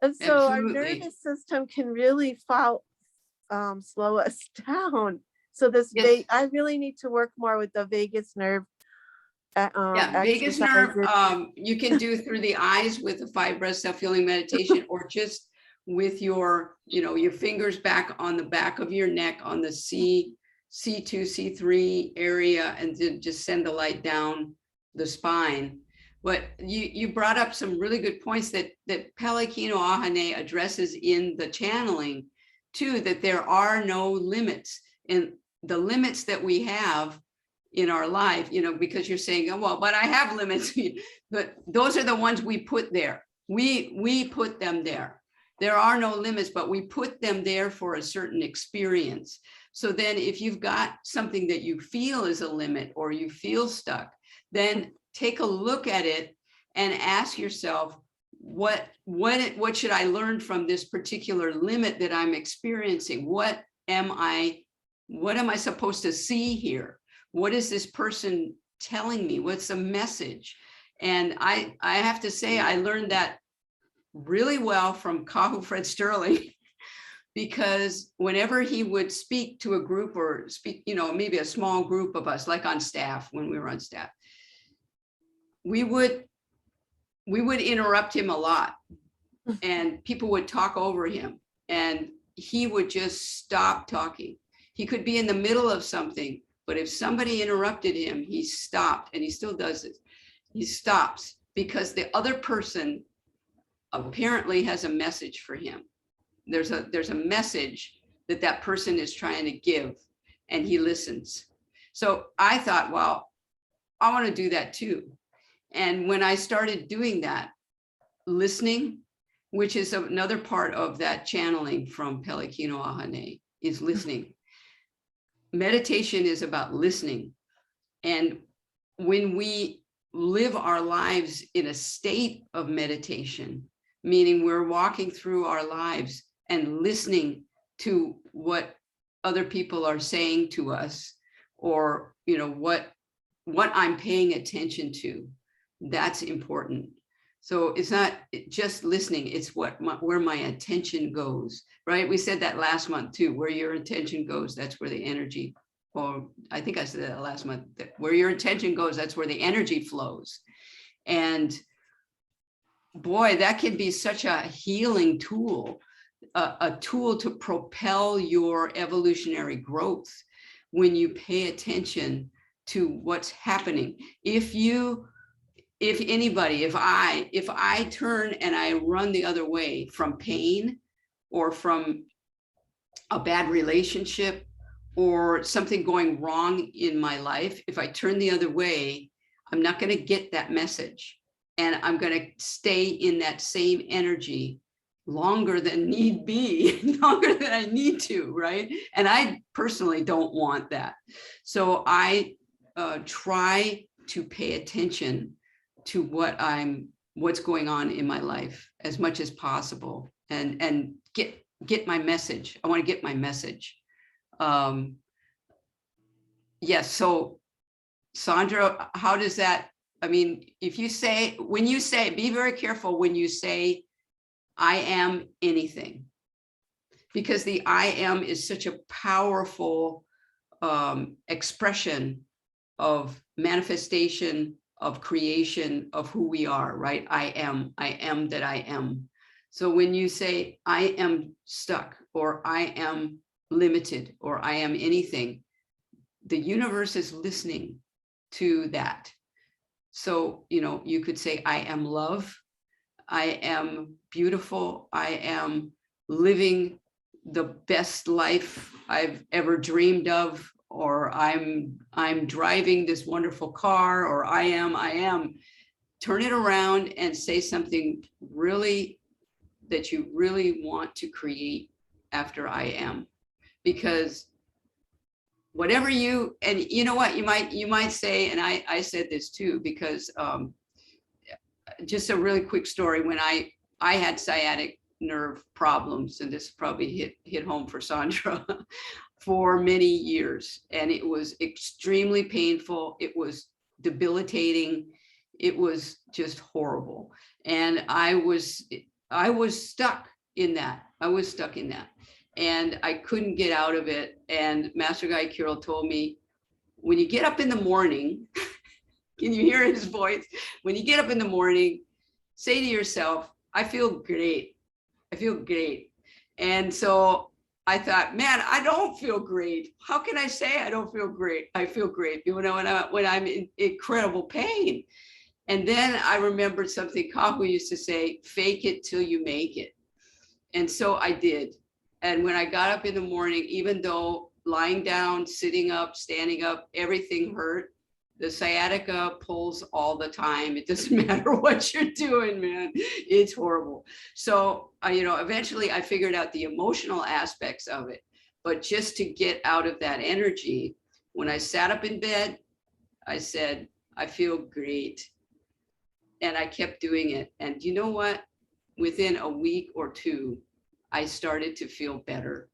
And so Absolutely. our nervous system can really slow us down. So yes, I really need to work more with the vagus nerve. Vagus nerve, you can do through the eyes with a 5 breath self-healing meditation, or just with your, your fingers back on the back of your neck on the C2, C3 area, and then just send the light down the spine. But you brought up some really good points that Pelekino Ahane addresses in the channeling too, that there are no limits, and the limits that we have in our life, because you're saying, oh, well, but I have limits, but those are the ones we put there. We put them there. There are no limits, but we put them there for a certain experience. So then if you've got something that you feel is a limit, or you feel stuck, then take a look at it and ask yourself, what should I learn from this particular limit that I'm experiencing? What am I supposed to see here? What is this person telling me? What's the message? And I have to say, I learned that really well from Kahu Fred Sterling, because whenever he would speak to a group, or speak, maybe a small group of us, like on staff, when we were on staff, we would interrupt him a lot, and people would talk over him, and he would just stop talking. He could be in the middle of something, but if somebody interrupted him, he stopped, and he still does it. He stops because the other person apparently has a message for him. There's a message that that person is trying to give, and he listens. So I thought, well, I want to do that too. And when I started doing that, listening, which is another part of that channeling from Pelekino Ahane, is listening. Meditation is about listening. And when we live our lives in a state of meditation, meaning we're walking through our lives and listening to what other people are saying to us, or what I'm paying attention to, that's important. So it's not just listening, it's where my attention goes, right? We said that last month too, where your attention goes, that's where the energy, or I think I said that last month, that where your attention goes, that's where the energy flows. And boy, that can be such a healing tool, a tool to propel your evolutionary growth when you pay attention to what's happening. If I turn and I run the other way from pain, or from a bad relationship, or something going wrong in my life, if I turn the other way, I'm not going to get that message. And I'm going to stay in that same energy longer than need be, longer than I need to, right? And I personally don't want that. So I try to pay attention to what's going on in my life as much as possible, and get my message. I want to get my message. Yes. So Sandra, how does that, I mean, when you say, be very careful when you say, I am anything, because the I am is such a powerful expression of manifestation, of creation, of who we are, right? I am that I am. So when you say, I am stuck, or I am limited, or I am anything, the universe is listening to that. So, you could say, I am love, I am beautiful, I am living the best life I've ever dreamed of, or I'm driving this wonderful car, or I am. Turn it around and say something really that you really want to create after I am. Because whatever and you know what, you might say, and I said this too, because just a really quick story, when I had sciatic nerve problems, and this probably hit home for Sandra, for many years, and it was extremely painful. It was debilitating. It was just horrible. And I was stuck in that. And I couldn't get out of it. And Master Guy Carroll told me, when you get up in the morning, can you hear his voice? When you get up in the morning, say to yourself, I feel great. I feel great. And so I thought, man, I don't feel great. How can I say I don't feel great? I feel great when I'm in incredible pain. And then I remembered something Kahu used to say, fake it till you make it. And so I did. And when I got up in the morning, even though lying down, sitting up, standing up, everything hurt, the sciatica pulls all the time. It doesn't matter what you're doing, man. It's horrible. So, eventually I figured out the emotional aspects of it. But just to get out of that energy, when I sat up in bed, I said, I feel great. And I kept doing it. And you know what? Within a week or two, I started to feel better.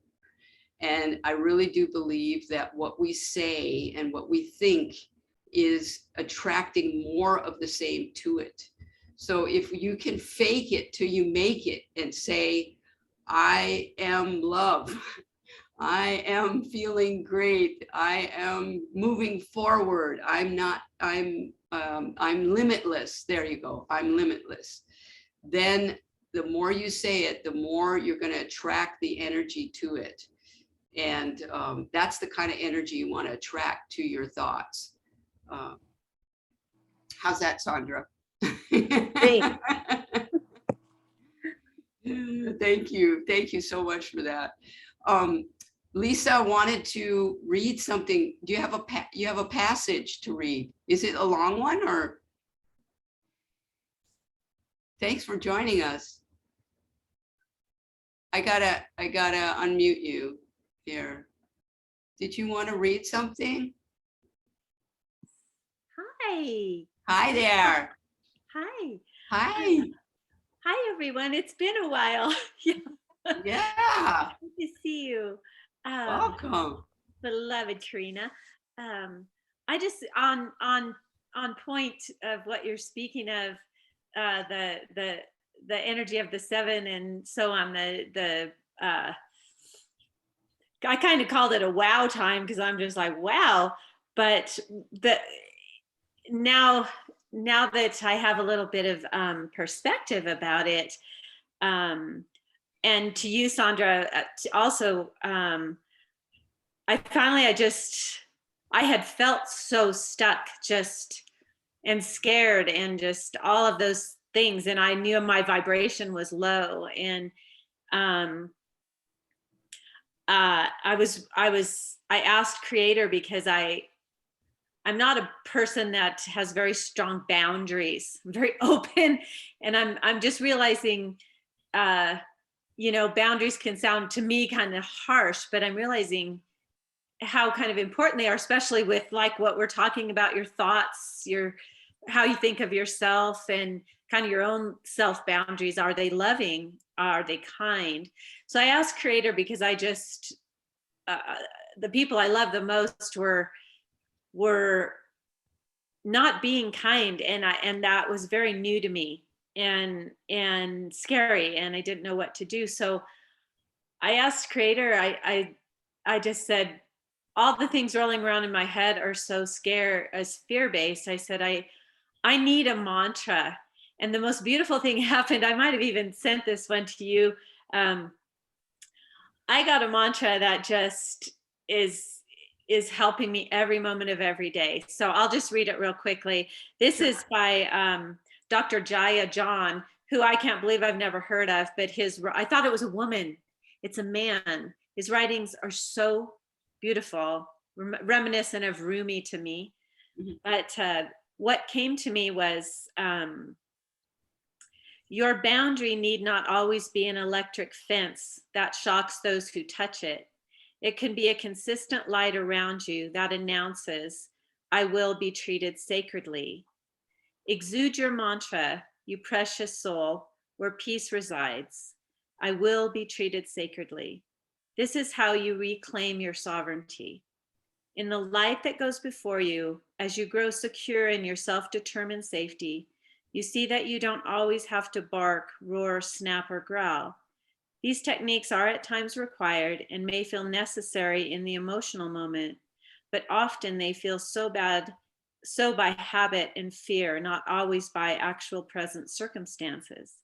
And I really do believe that what we say and what we think is attracting more of the same to it. So if you can fake it till you make it and say, I am love, I am feeling great, I am moving forward, I'm limitless. There you go, I'm limitless. Then the more you say it, the more you're going to attract the energy to it. And that's the kind of energy you want to attract to your thoughts. How's that, Sandra? Great. Thank you. Thank you so much for that. Lisa wanted to read something. Do you have a passage to read? Is it a long one or? Thanks for joining us. I gotta unmute you here. Did you want to read something? Hi. Hi there. Hi. Hi. Hi, everyone. It's been a while. Yeah. Good to see you. Welcome. Beloved Karinna. I just on point of what you're speaking of, the energy of the seven and so on, I kind of called it a wow time because I'm just like, wow. But now that I have a little bit of perspective about it, and to you, Sandra, also, I had felt so stuck and scared and just all of those things. And I knew my vibration was low. And I asked Creator because I'm not a person that has very strong boundaries. I'm very open, and I'm just realizing, boundaries can sound to me kind of harsh, but I'm realizing how kind of important they are, especially with like what we're talking about, your thoughts, how you think of yourself and kind of your own self boundaries. Are they loving? Are they kind? So I asked Creator because I just, the people I love the most were not being kind, and that was very new to me and scary, and I didn't know what to do. So I asked Creator, I just said, all the things rolling around in my head are so fear-based. I said, I need a mantra. And the most beautiful thing happened. I might have even sent this one to you. I got a mantra that just is helping me every moment of every day. So I'll just read it real quickly. This is by Dr. Jaya John, who I can't believe I've never heard of, but I thought it was a woman. It's a man. His writings are so beautiful, reminiscent of Rumi to me. Mm-hmm. But what came to me was, your boundary need not always be an electric fence that shocks those who touch it. It can be a consistent light around you that announces, I will be treated sacredly. Exude your mantra, you precious soul, where peace resides. I will be treated sacredly. This is how you reclaim your sovereignty. In the light that goes before you, as you grow secure in your self-determined safety, you see that you don't always have to bark, roar, snap, or growl. These techniques are at times required and may feel necessary in the emotional moment, but often they feel so by habit and fear, not always by actual present circumstances.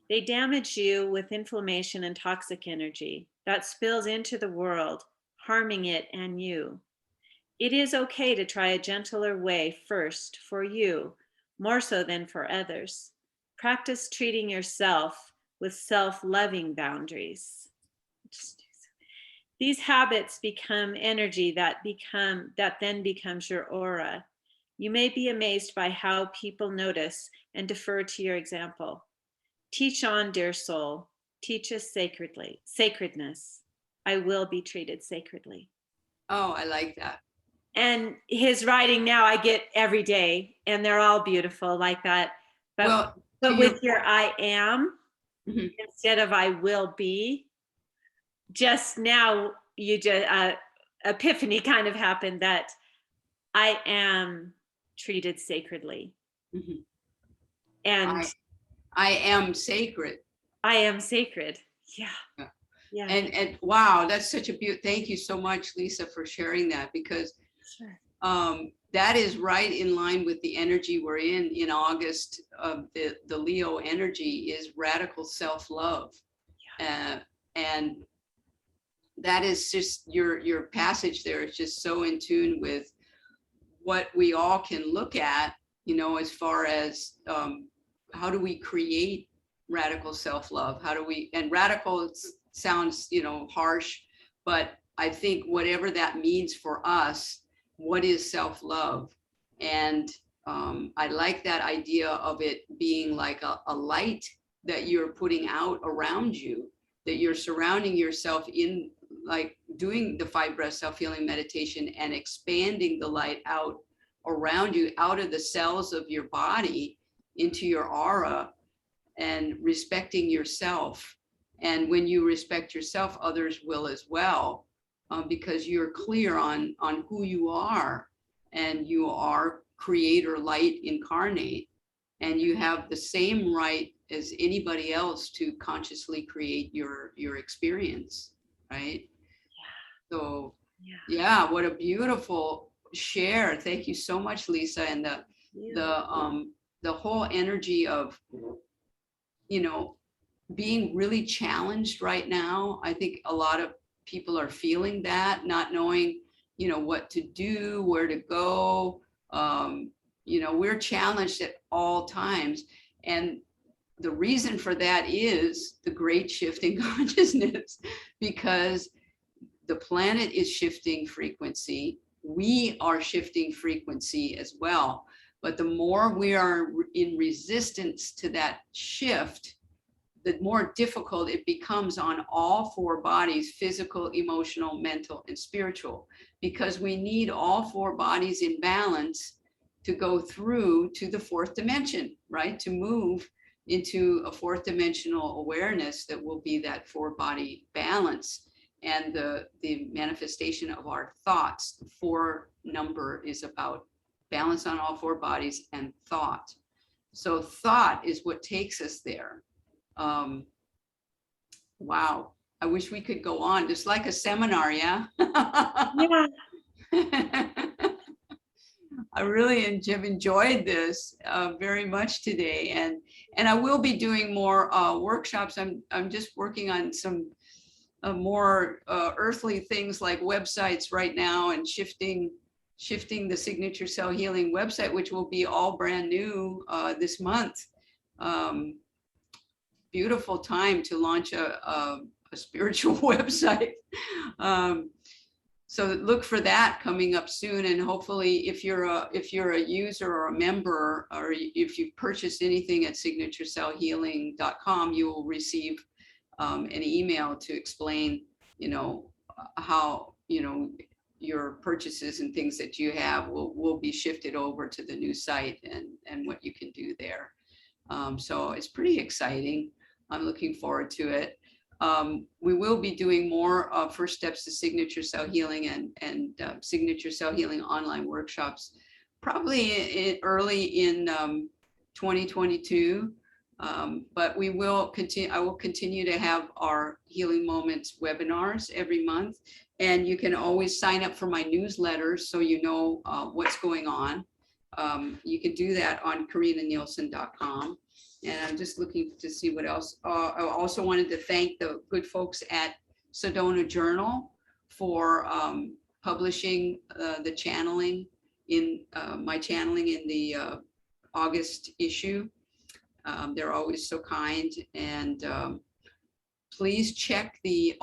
They damage you with inflammation and toxic energy that spills into the world, harming it and you. It is okay to try a gentler way first for you, more so than for others. Practice treating yourself with self-loving boundaries. These habits become energy that then becomes your aura. You may be amazed by how people notice and defer to your example. Teach on, dear soul. Teach us sacredness. I will be treated sacredly. Oh, I like that. And his writing now I get every day, and they're all beautiful like that. But with your I am, mm-hmm. instead of I will be, just now you just epiphany kind of happened that I am treated sacredly. Mm-hmm. And I am sacred. I am sacred. Yeah. Yeah. And wow, that's such a beautiful. Thank you so much, Lisa, for sharing that, because that is right in line with the energy we're in August. Of the Leo energy is radical self-love. And that is just your passage there is just so in tune with what we all can look at, as far as how do we create radical self-love? How do we, and radical sounds, harsh, but I think whatever that means for us, what is self-love? And I like that idea of it being like a light that you're putting out around you, that you're surrounding yourself in, like doing the 5 breath self-healing meditation and expanding the light out around you, out of the cells of your body into your aura, and respecting yourself. And when you respect yourself, others will as well, because you're clear on who you are, and you are creator light incarnate, and you have the same right as anybody else to consciously create your experience, right? So yeah, what a beautiful share. Thank you so much, Lisa. And the whole energy of, being really challenged right now. I think a lot of people are feeling that, not knowing, what to do, where to go. We're challenged at all times. And the reason for that is the great shift in consciousness, because the planet is shifting frequency. We are shifting frequency as well. But the more we are in resistance to that shift, the more difficult it becomes on all 4 bodies, physical, emotional, mental, and spiritual, because we need all 4 bodies in balance to go through to the 4th dimension, right? To move into a 4th dimensional awareness that will be that 4-body balance. And the manifestation of our thoughts, the 4 number is about balance on all 4 bodies and thought. So thought is what takes us there. Wow, I wish we could go on, just like a seminar, yeah? Yeah. I really have enjoyed this very much today, and I will be doing more workshops. I'm just working on some more earthly things like websites right now, and shifting the Signature Cell Healing website, which will be all brand new this month. Beautiful time to launch a spiritual website. So look for that coming up soon. And hopefully if you're a user or a member, or if you've purchased anything at signaturecellhealing.com, you will receive an email to explain, how, your purchases and things that you have will be shifted over to the new site, and what you can do there. So it's pretty exciting. I'm looking forward to it. We will be doing more first steps to Signature Cell Healing and Signature Cell Healing online workshops, probably early in 2022. But we will continue. I will continue to have our Healing Moments webinars every month, and you can always sign up for my newsletters so you know what's going on. You can do that on KarinnaNielsen.com. And I'm just looking to see what else. I also wanted to thank the good folks at Sedona Journal for publishing the channeling in my channeling in the August issue. They're always so kind. And please check the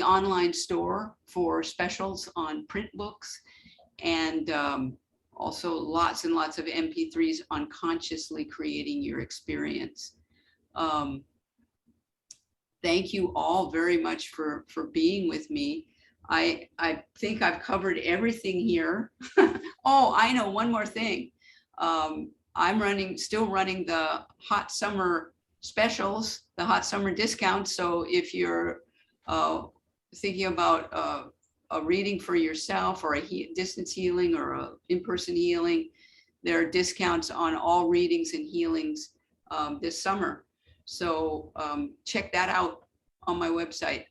online store for specials on print books, and also lots and lots of MP3s on consciously creating your experience. Thank you all very much for being with me. I think I've covered everything here. Oh, I know one more thing. I'm still running the hot summer specials, the hot summer discounts. So if you're thinking about a reading for yourself, or a distance healing, or a in-person healing, there are discounts on all readings and healings this summer. So check that out on my website,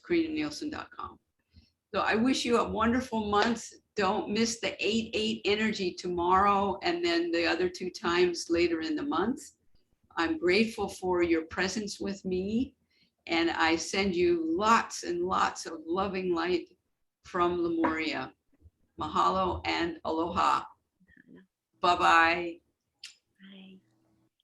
KarinnaNielsen.com. So I wish you a wonderful month Don't miss the 8-8 energy tomorrow and then the other 2 times later in the month. I'm grateful for your presence with me, and I send you lots and lots of loving light from Lemuria. Mahalo and aloha. Bye-bye.